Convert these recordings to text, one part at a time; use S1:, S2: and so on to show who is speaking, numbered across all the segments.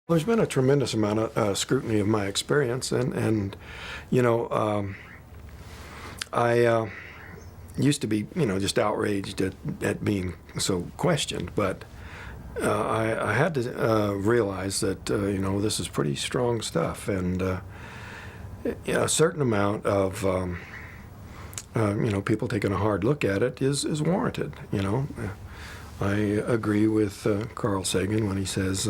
S1: There's been a tremendous amount of scrutiny of my experience, and you know, I used to be, just outraged at being so questioned, but I had to realize that, this is pretty strong stuff, and a certain amount of, people taking a hard look at it is warranted, I agree with Carl Sagan when he says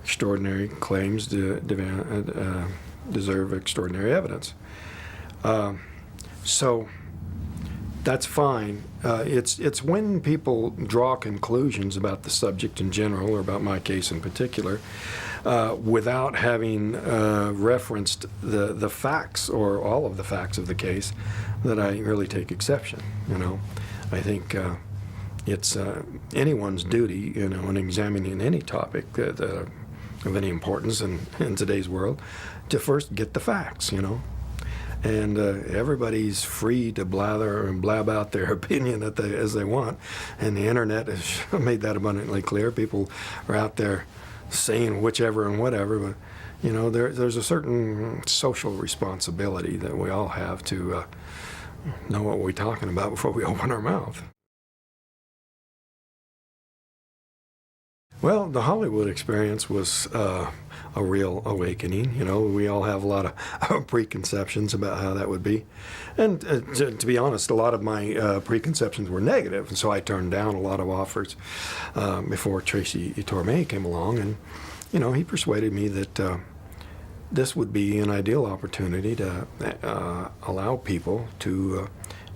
S1: extraordinary claims deserve extraordinary evidence. So that's fine. It's when people draw conclusions about the subject in general, or about my case in particular, without having referenced the facts or all of the facts of the case, that I really take exception. I think it's anyone's duty, in examining any topic of any importance in today's world, to first get the facts, And everybody's free to blather and blab out their opinion as they want, and the internet has made that abundantly clear. People are out there saying whichever and whatever, but there's a certain social responsibility that we all have to know what we're talking about before we open our mouth. Well, the Hollywood experience was a real awakening. We all have a lot of preconceptions about how that would be. And to be honest, a lot of my preconceptions were negative, and so I turned down a lot of offers before Tracy Torme came along. And, he persuaded me that this would be an ideal opportunity to allow people to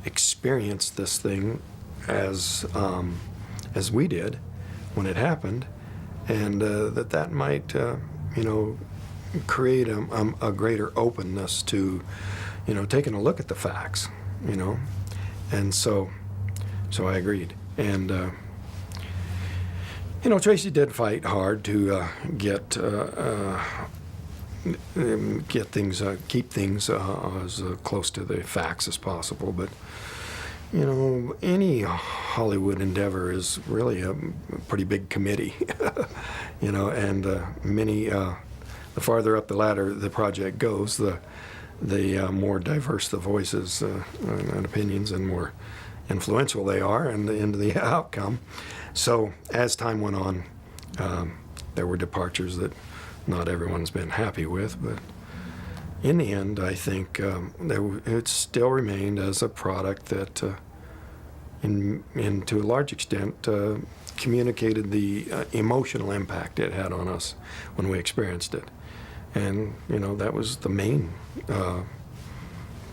S1: experience this thing as we did when it happened, and that might, create a greater openness to, taking a look at the facts, and so I agreed. And, Tracy did fight hard to keep things as close to the facts as possible, but any Hollywood endeavor is really a pretty big committee, and the farther up the ladder the project goes, the more diverse the voices and opinions, and more influential they are into the outcome. So as time went on, there were departures that not everyone's been happy with, but in the end, I think it still remained as a product that, to a large extent, communicated the emotional impact it had on us when we experienced it. And, that was the main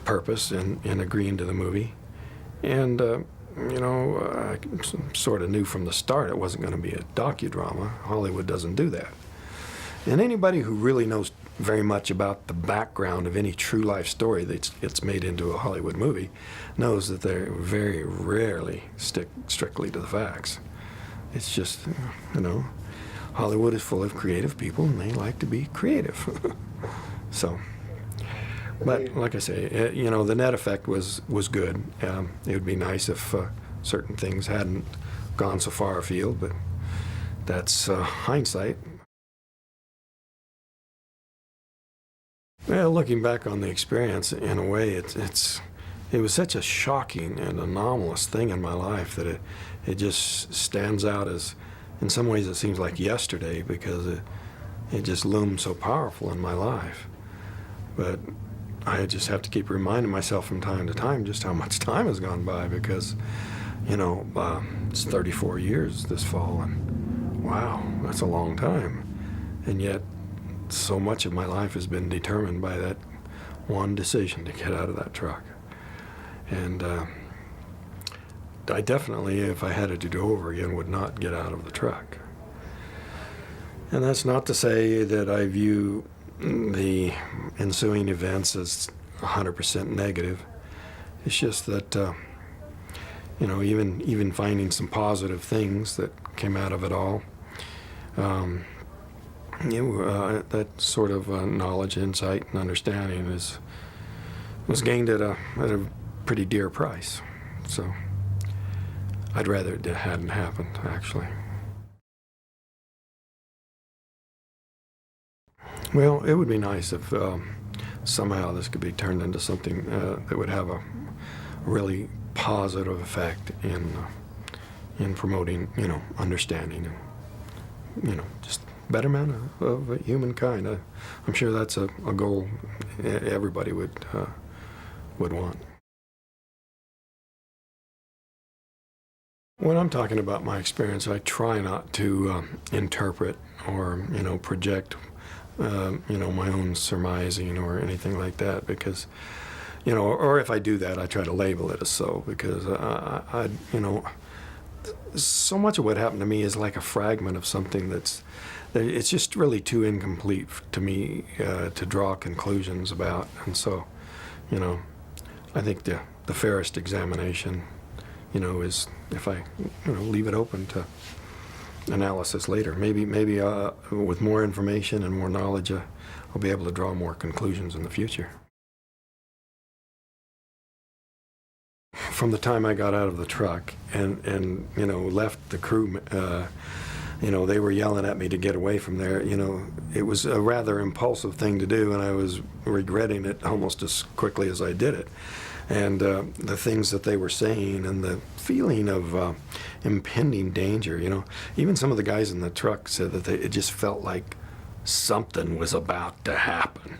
S1: purpose in agreeing to the movie. And, I sort of knew from the start it wasn't going to be a docudrama. Hollywood doesn't do that. And anybody who really knows very much about the background of any true life story that gets made into a Hollywood movie knows that they very rarely stick strictly to the facts. It's just, Hollywood is full of creative people, and they like to be creative. So, but like I say, the net effect was good. It would be nice if certain things hadn't gone so far afield, but that's hindsight. Well, looking back on the experience, in a way, it was such a shocking and anomalous thing in my life that it just stands out as, in some ways, it seems like yesterday, because it just loomed so powerful in my life. But I just have to keep reminding myself from time to time just how much time has gone by, because, it's 34 years this fall, and wow, that's a long time. And yet, so much of my life has been determined by that one decision to get out of that truck. And I definitely, if I had it to do over again, would not get out of the truck. And that's not to say that I view the ensuing events as 100% negative. It's just that, even finding some positive things that came out of it all, that sort of knowledge, insight, and understanding was gained at a pretty dear price. So I'd rather it hadn't happened, actually. Well, it would be nice if somehow this could be turned into something that would have a really positive effect in promoting, understanding and, just betterment of humankind. I'm sure that's a goal everybody would want. When I'm talking about my experience, I try not to interpret or, project, my own surmising or anything like that, because, or if I do that, I try to label it as so, because so much of what happened to me is like a fragment of something it's just really too incomplete to me to draw conclusions about. And so, I think the fairest examination, is if I, leave it open to analysis later. Maybe with more information and more knowledge, I'll be able to draw more conclusions in the future. From the time I got out of the truck and left the crew, they were yelling at me to get away from there. It was a rather impulsive thing to do, and I was regretting it almost as quickly as I did it. And the things that they were saying and the feeling of impending danger, even some of the guys in the truck said that it just felt like something was about to happen,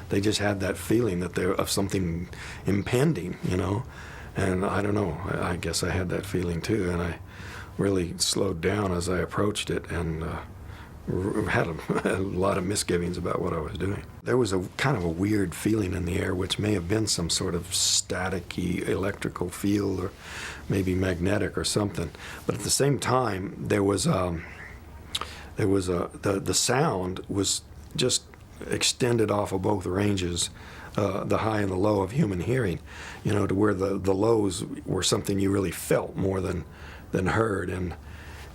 S1: They just had that feeling of something impending, And I don't know, I guess I had that feeling too, and I really slowed down as I approached it and had a lot of misgivings about what I was doing. There was a kind of a weird feeling in the air, which may have been some sort of staticky electrical field or maybe magnetic or something. But at the same time, the sound was just extended off of both ranges, the high and the low of human hearing, to where the lows were something you really felt more than heard, and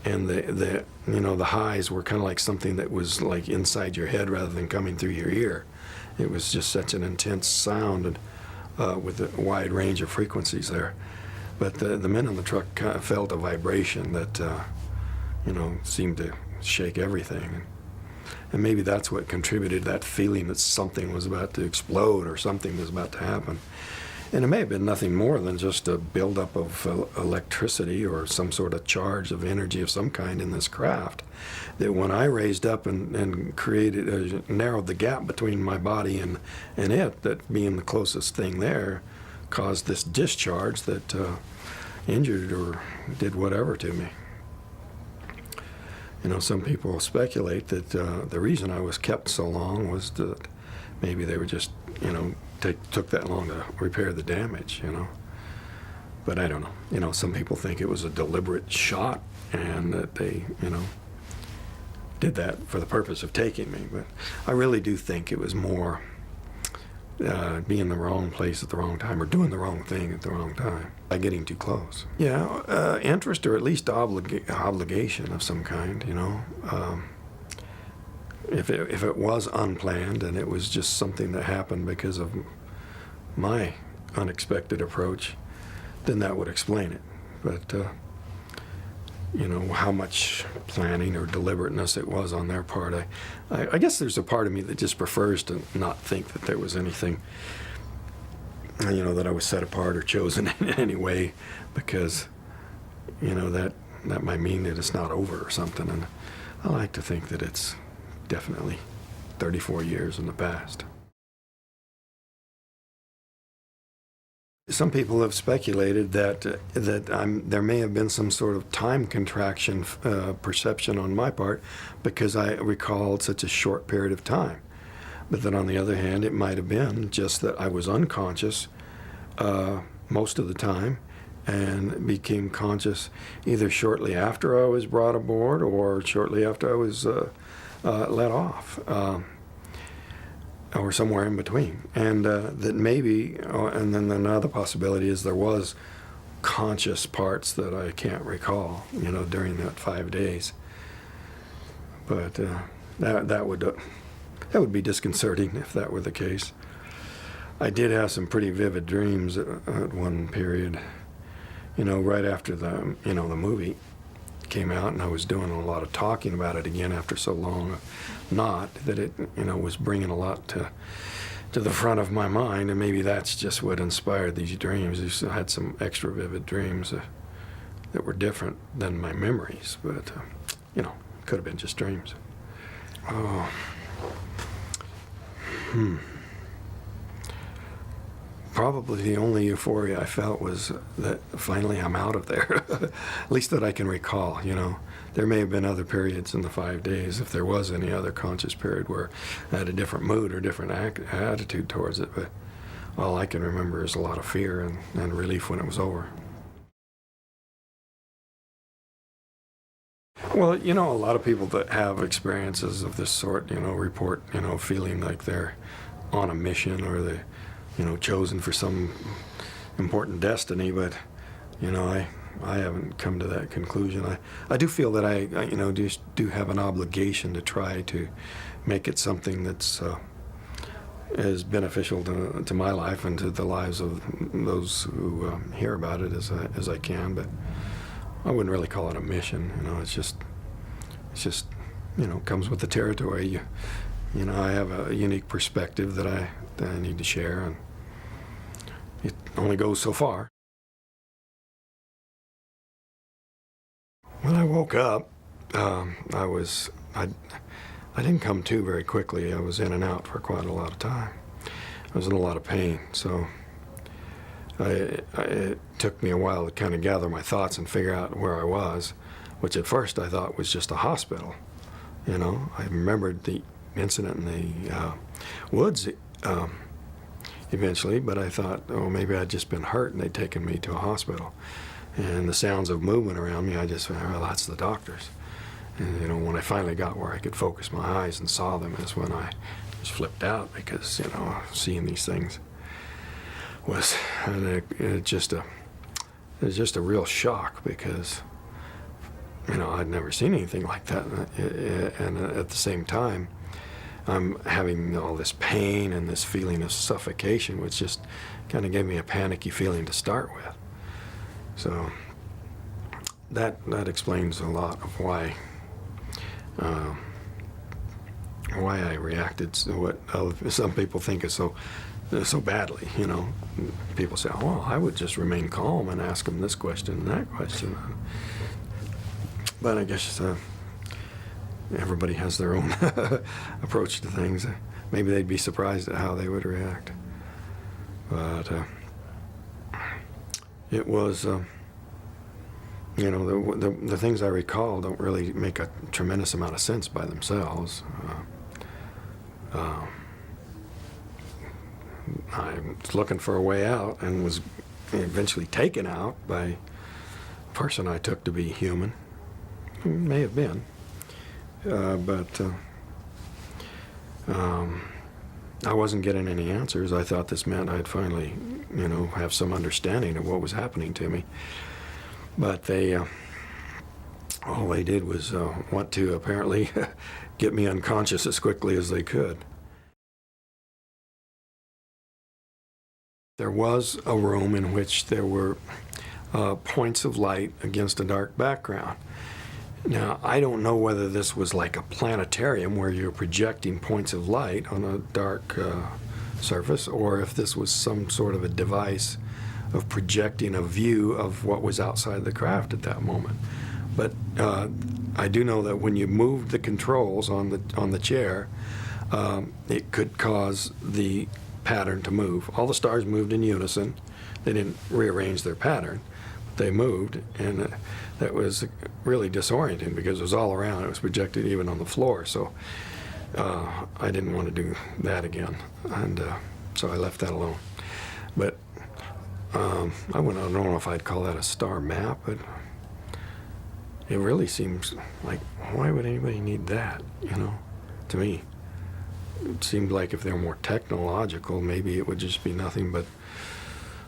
S1: the highs were kind of like something that was like inside your head rather than coming through your ear. It was just such an intense sound, and with a wide range of frequencies there. But the men in the truck kind of felt a vibration that seemed to shake everything. And maybe that's what contributed to that feeling that something was about to explode or something was about to happen. And it may have been nothing more than just a buildup of electricity or some sort of charge of energy of some kind in this craft, that when I raised up and created, narrowed the gap between my body and it, that being the closest thing there, caused this discharge that injured or did whatever to me. Some people speculate that the reason I was kept so long was that maybe they were just, took that long to repair the damage, But I don't know. Some people think it was a deliberate shot and that they, did that for the purpose of taking me. But I really do think it was more being in the wrong place at the wrong time or doing the wrong thing at the wrong time by getting too close. Yeah, interest or at least obligation of some kind, If it was unplanned and it was just something that happened because of my unexpected approach, then that would explain it. But, how much planning or deliberateness it was on their part, I guess there's a part of me that just prefers to not think that there was anything, that I was set apart or chosen in any way, because, that might mean that it's not over or something. And I like to think that it's definitely 34 years in the past. Some people have speculated that there may have been some sort of time contraction perception on my part because I recalled such a short period of time. But then on the other hand, it might have been just that I was unconscious most of the time and became conscious either shortly after I was brought aboard or shortly after I was let off. Or somewhere in between, and that maybe, and then another possibility is there was conscious parts that I can't recall, during that 5 days. But that would be disconcerting if that were the case. I did have some pretty vivid dreams at one period, right after the the movie came out, and I was doing a lot of talking about it again after so long not, that it, was bringing a lot to the front of my mind, and maybe that's just what inspired these dreams. I had some extra vivid dreams that were different than my memories, but, could have been just dreams. Oh. Probably the only euphoria I felt was that finally I'm out of there, at least that I can recall, There may have been other periods in the 5 days, if there was any other conscious period where I had a different mood or different attitude towards it, but all I can remember is a lot of fear and relief when it was over. Well, a lot of people that have experiences of this sort, report, feeling like they're on a mission or they, chosen for some important destiny, but, I haven't come to that conclusion. I do feel that I just do have an obligation to try to make it something that's as beneficial to my life and to the lives of those who hear about it as I can, but I wouldn't really call it a mission. It's just comes with the territory. I have a unique perspective that I need to share, and it only goes so far. When I woke up, I didn't come to very quickly. I was in and out for quite a lot of time. I was in a lot of pain, so it took me a while to kind of gather my thoughts and figure out where I was, which at first I thought was just a hospital. I remembered the incident in the woods eventually, but I thought, oh, maybe I'd just been hurt and they'd taken me to a hospital. And the sounds of movement around me, I just thought, well, that's the doctors. And, when I finally got where I could focus my eyes and saw them is when I just flipped out, because, seeing these things was just a real shock, because, I'd never seen anything like that. And at the same time, I'm having all this pain and this feeling of suffocation, which just kind of gave me a panicky feeling to start with. So that explains a lot of why I reacted to what some people think is so badly. People say, "Oh, well, I would just remain calm and ask them this question and that question." But I guess everybody has their own approach to things. Maybe they'd be surprised at how they would react. But it was, the things I recall don't really make a tremendous amount of sense by themselves. I was looking for a way out and was eventually taken out by a person I took to be human. May have been. But I wasn't getting any answers. I thought this meant I'd finally, have some understanding of what was happening to me. But all they did was want to apparently get me unconscious as quickly as they could. There was a room in which there were points of light against a dark background. Now, I don't know whether this was like a planetarium where you're projecting points of light on a dark surface, or if this was some sort of a device of projecting a view of what was outside the craft at that moment. But I do know that when you moved the controls on the chair, it could cause the pattern to move. All the stars moved in unison. They didn't rearrange their pattern. They moved, and that was really disorienting because it was all around. It was projected even on the floor, so I didn't want to do that again, and so I left that alone. But I don't know if I'd call that a star map, but it really seems like, why would anybody need that, to me? It seemed like if they were more technological, maybe it would just be nothing but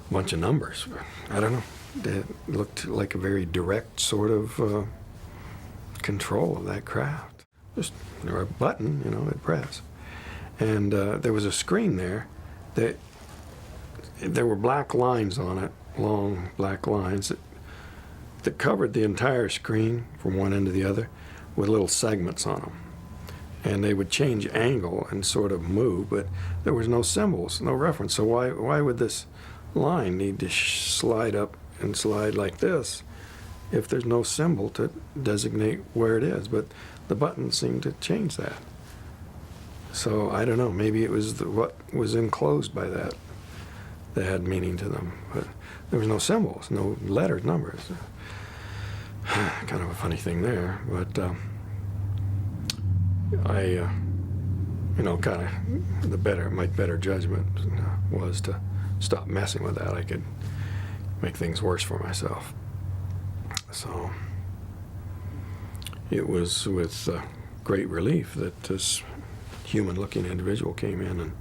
S1: a bunch of numbers. I don't know. It looked like a very direct sort of control of that craft. Just there a button, I'd press. And there was a screen there that there were black lines on it, long black lines that covered the entire screen from one end to the other with little segments on them. And they would change angle and sort of move, but there was no symbols, no reference. So why would this line need to slide up and slide like this if there's no symbol to designate where it is? But the button seemed to change that. So I don't know, maybe it was what was enclosed by that had meaning to them. But there was no symbols, no letters, numbers. Kind of a funny thing there, but I, kind of my better judgment was to stop messing with that. I could make things worse for myself. So it was with great relief that this human-looking individual came in and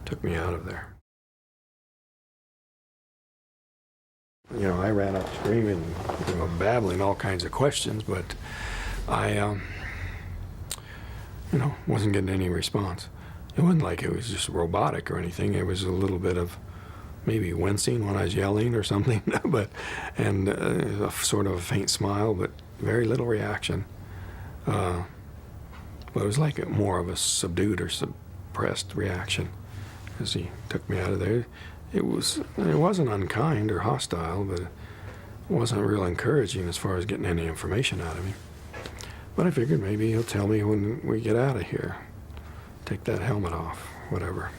S1: took me out of there. I ran up screaming, babbling all kinds of questions, but I, wasn't getting any response. It wasn't like it was just robotic or anything. It was a little bit of maybe wincing when I was yelling or something, and a sort of a faint smile, but very little reaction. But it was like more of a subdued or suppressed reaction as he took me out of there. It wasn't unkind or hostile, but it wasn't real encouraging as far as getting any information out of me. But I figured maybe he'll tell me when we get out of here. Take that helmet off, whatever.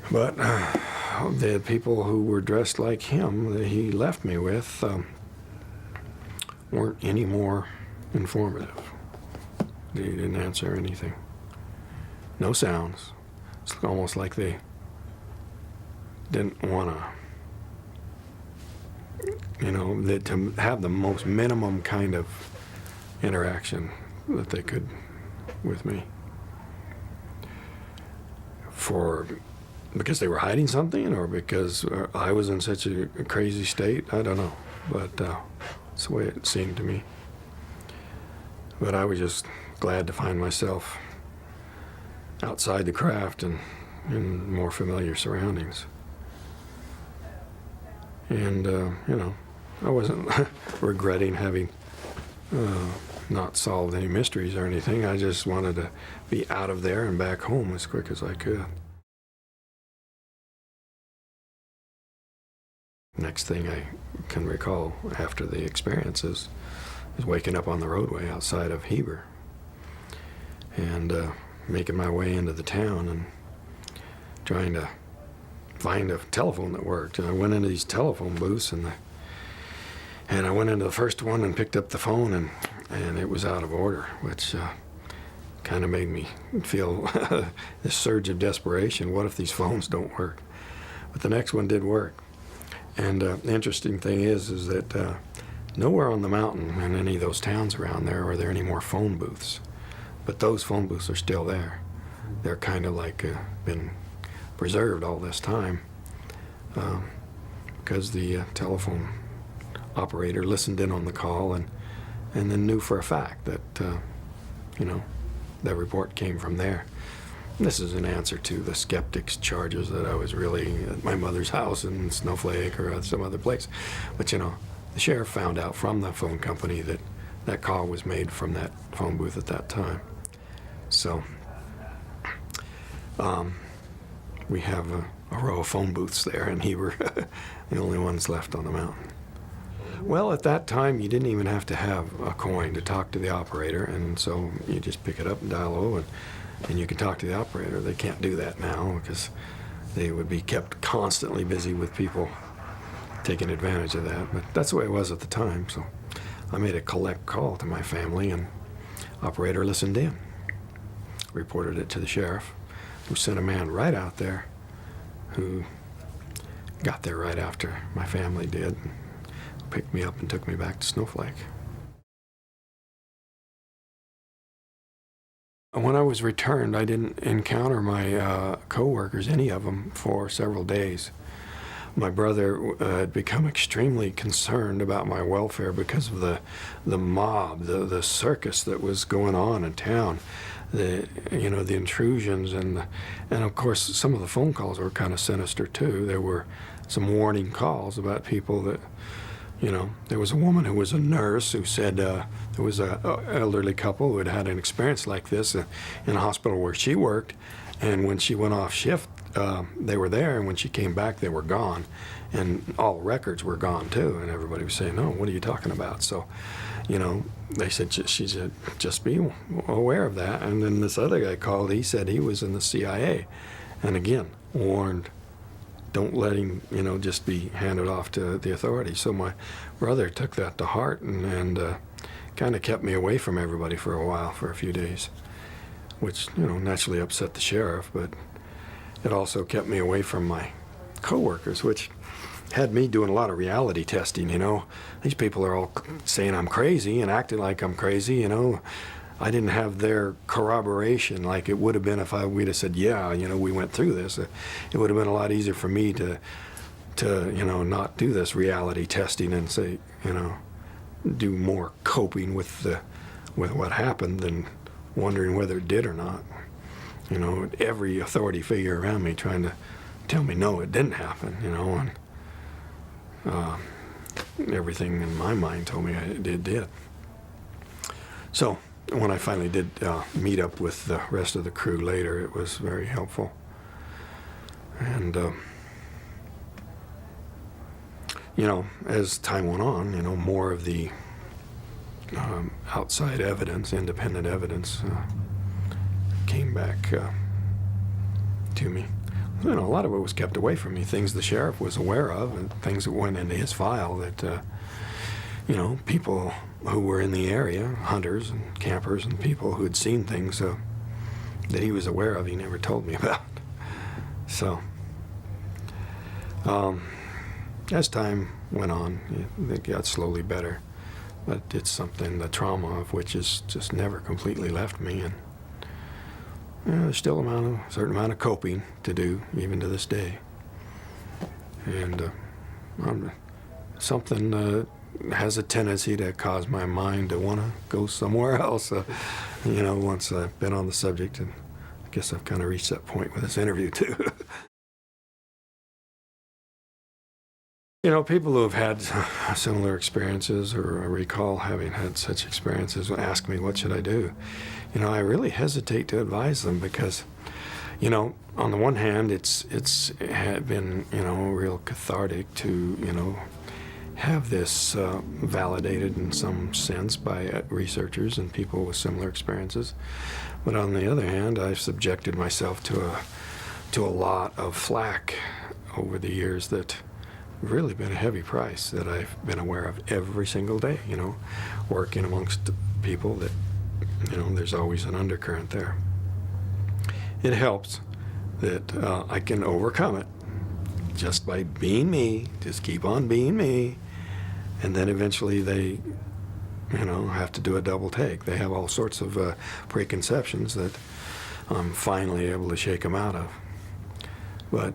S1: But the people who were dressed like him that he left me with weren't any more informative. They didn't answer anything. No sounds. It's almost like they didn't want to have the most minimum kind of interaction that they could with me. Because they were hiding something, or because I was in such a crazy state, I don't know. But that's the way it seemed to me. But I was just glad to find myself outside the craft and in more familiar surroundings. And, I wasn't regretting having not solved any mysteries or anything. I just wanted to be out of there and back home as quick as I could. Next thing I can recall after the experiences is waking up on the roadway outside of Heber and making my way into the town and trying to find a telephone that worked. And I went into these telephone booths and I went into the first one and picked up the phone and it was out of order, which kind of made me feel this surge of desperation. What if these phones don't work? But the next one did work. And the interesting thing is that nowhere on the mountain in any of those towns around there are there any more phone booths. But those phone booths are still there. They're kind of like been preserved all this time because the telephone operator listened in on the call and then knew for a fact that, the report came from there. This is an answer to the skeptics' charges that I was really at my mother's house in Snowflake or some other place. But, the sheriff found out from the phone company that that call was made from that phone booth at that time. So we have a row of phone booths there, and he were the only ones left on the mountain. Well, at that time, you didn't even have to have a coin to talk to the operator, and so you just pick it up and dial O, and you can talk to the operator. They can't do that now because they would be kept constantly busy with people taking advantage of that. But that's the way it was at the time. So I made a collect call to my family, and operator listened in, reported it to the sheriff, who sent a man right out there who got there right after my family did, picked me up and took me back to Snowflake. When I was returned, I didn't encounter my co-workers, any of them, for several days. My brother had become extremely concerned about my welfare because of the mob, the circus that was going on in town, the intrusions, and of course some of the phone calls were kind of sinister too. There were some warning calls about people that You know, there was a woman who was a nurse who said there was a elderly couple who had had an experience like this in a hospital where she worked, and when she went off shift, they were there, and when she came back, they were gone, and all records were gone too, and everybody was saying, "No, what are you talking about?" So, you know, they said she said just be aware of that. And then this other guy called. He said he was in the CIA, and again warned, don't let him, you know, just be handed off to the authorities. So my brother took that to heart and kind of kept me away from everybody for a while, for a few days, which, you know, naturally upset the sheriff, but it also kept me away from my coworkers, which had me doing a lot of reality testing. You know, these people are all saying I'm crazy and acting like I'm crazy. You know, I didn't have their corroboration like it would have been if we'd have said, yeah, you know, we went through this. It would have been a lot easier for me to you know, not do this reality testing and say, you know, do more coping with what happened than wondering whether it did or not. You know, every authority figure around me trying to tell me no, it didn't happen. You know, and everything in my mind told me it did. So when I finally did meet up with the rest of the crew later, it was very helpful. And you know, as time went on, you know, more of the outside evidence, independent evidence, came back to me. You know, a lot of it was kept away from me, things the sheriff was aware of, and things that went into his file that, you know, people who were in the area, hunters and campers and people who had seen things that he was aware of, he never told me about. So, as time went on, it got slowly better, but it's something, the trauma of which has just never completely left me, and you know, there's still a certain amount of coping to do, even to this day. And something has a tendency to cause my mind to want to go somewhere else, you know, once I've been on the subject, and I guess I've kind of reached that point with this interview, too. You know, people who have had similar experiences, or I recall having had such experiences, ask me, what should I do? You know, I really hesitate to advise them because, you know, on the one hand, it's had been, you know, real cathartic to, you know, have this validated in some sense by researchers and people with similar experiences. But on the other hand, I've subjected myself to a lot of flack over the years that really been a heavy price that I've been aware of every single day, you know, working amongst people that, you know, there's always an undercurrent there. It helps that I can overcome it just by being me, just keep on being me, and then eventually they, you know, have to do a double take. They have all sorts of preconceptions that I'm finally able to shake them out of. But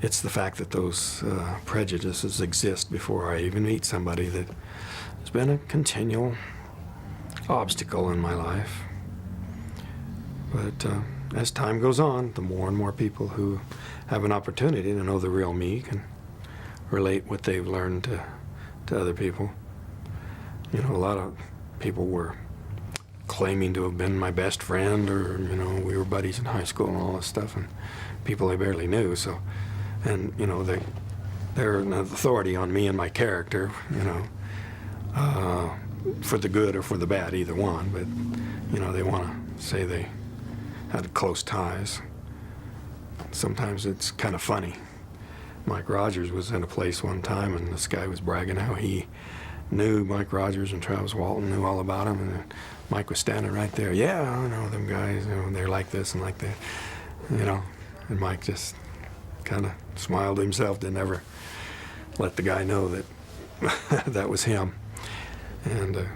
S1: it's the fact that those prejudices exist before I even meet somebody that has been a continual obstacle in my life. But as time goes on, the more and more people who have an opportunity to know the real me can relate what they've learned to other people. You know, a lot of people were claiming to have been my best friend, or, you know, we were buddies in high school and all this stuff, and people I barely knew, so. And, you know, they're an authority on me and my character, you know, for the good or for the bad, either one. But, you know, they want to say they had close ties. Sometimes it's kind of funny. Mike Rogers was in a place one time, and this guy was bragging how he knew Mike Rogers and Travis Walton, knew all about him, and Mike was standing right there. Yeah, I know them guys, you know, they're like this and like that, you know. And Mike just kind of smiled to himself, didn't ever let the guy know that that was him. And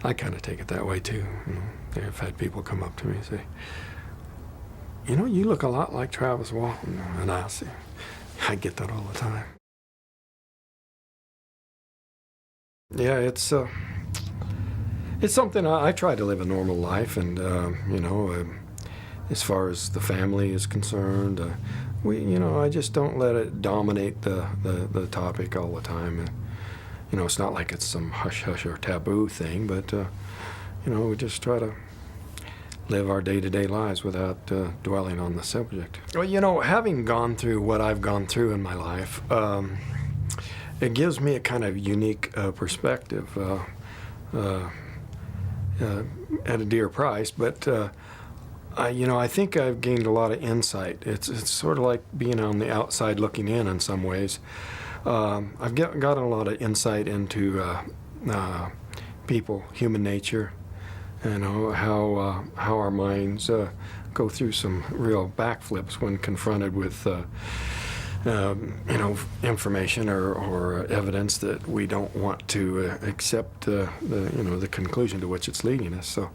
S1: I kind of take it that way too. You know, I've had people come up to me and say, you know, you look a lot like Travis Walton. And I get that all the time. Yeah, it's something I try to live a normal life, and you know, as far as the family is concerned, you know, I just don't let it dominate the topic all the time. And, you know, it's not like it's some hush-hush or taboo thing, but, you know, we just try to live our day-to-day lives without dwelling on the subject. Well, you know, having gone through what I've gone through in my life, it gives me a kind of unique perspective at a dear price, but you know, I think I've gained a lot of insight. It's sort of like being on the outside looking in some ways. I've gotten a lot of insight into people, human nature, and how our minds go through some real backflips when confronted with you know, information or evidence that we don't want to accept you know, the conclusion to which it's leading us. So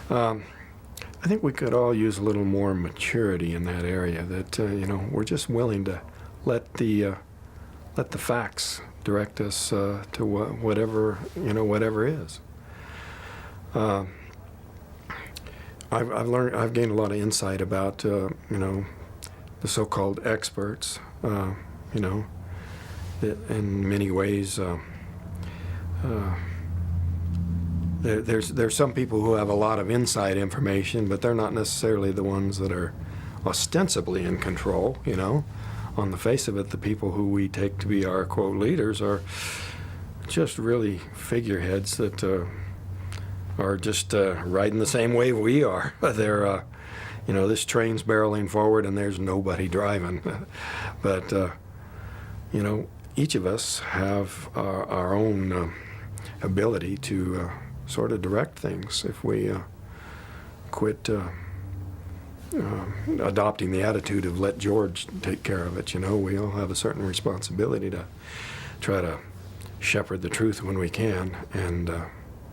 S1: I think we could all use a little more maturity in that area. That you know, we're just willing to let the facts direct us to whatever, you know, whatever is. I've gained a lot of insight about you know, the so-called experts. You know, that in many ways, there's some people who have a lot of inside information, but they're not necessarily the ones that are ostensibly in control. You know, on the face of it, the people who we take to be our quote leaders are just really figureheads that are just riding the same wave we are. They're you know, this train's barreling forward and there's nobody driving. But, you know, each of us have our own ability to sort of direct things if we quit adopting the attitude of let George take care of it. You know, we all have a certain responsibility to try to shepherd the truth when we can and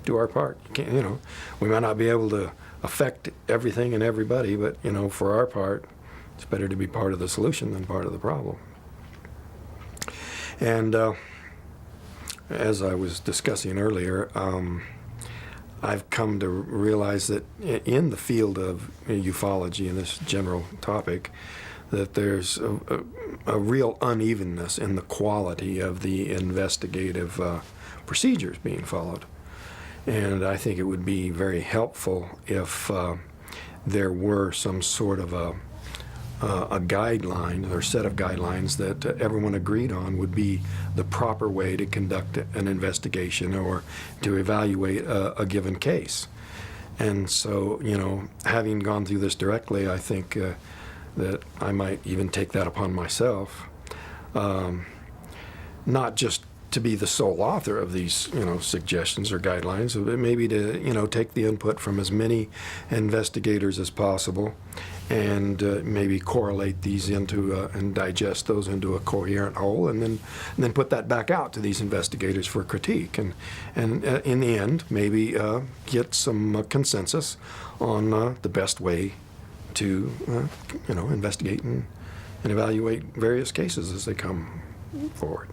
S1: do our part. You know, we might not be able to affect everything and everybody, but, you know, for our part, it's better to be part of the solution than part of the problem. And as I was discussing earlier, I've come to realize that in the field of ufology and this general topic, that there's a real unevenness in the quality of the investigative procedures being followed. And I think it would be very helpful if there were some sort of a guideline or set of guidelines that everyone agreed on would be the proper way to conduct an investigation or to evaluate a given case. And so, you know, having gone through this directly, I think that I might even take that upon myself, not just to be the sole author of these, you know, suggestions or guidelines, but maybe to, you know, take the input from as many investigators as possible and maybe correlate these into and digest those into a coherent whole, and then put that back out to these investigators for critique, and in the end maybe get some consensus on the best way to you know, investigate and evaluate various cases as they come forward.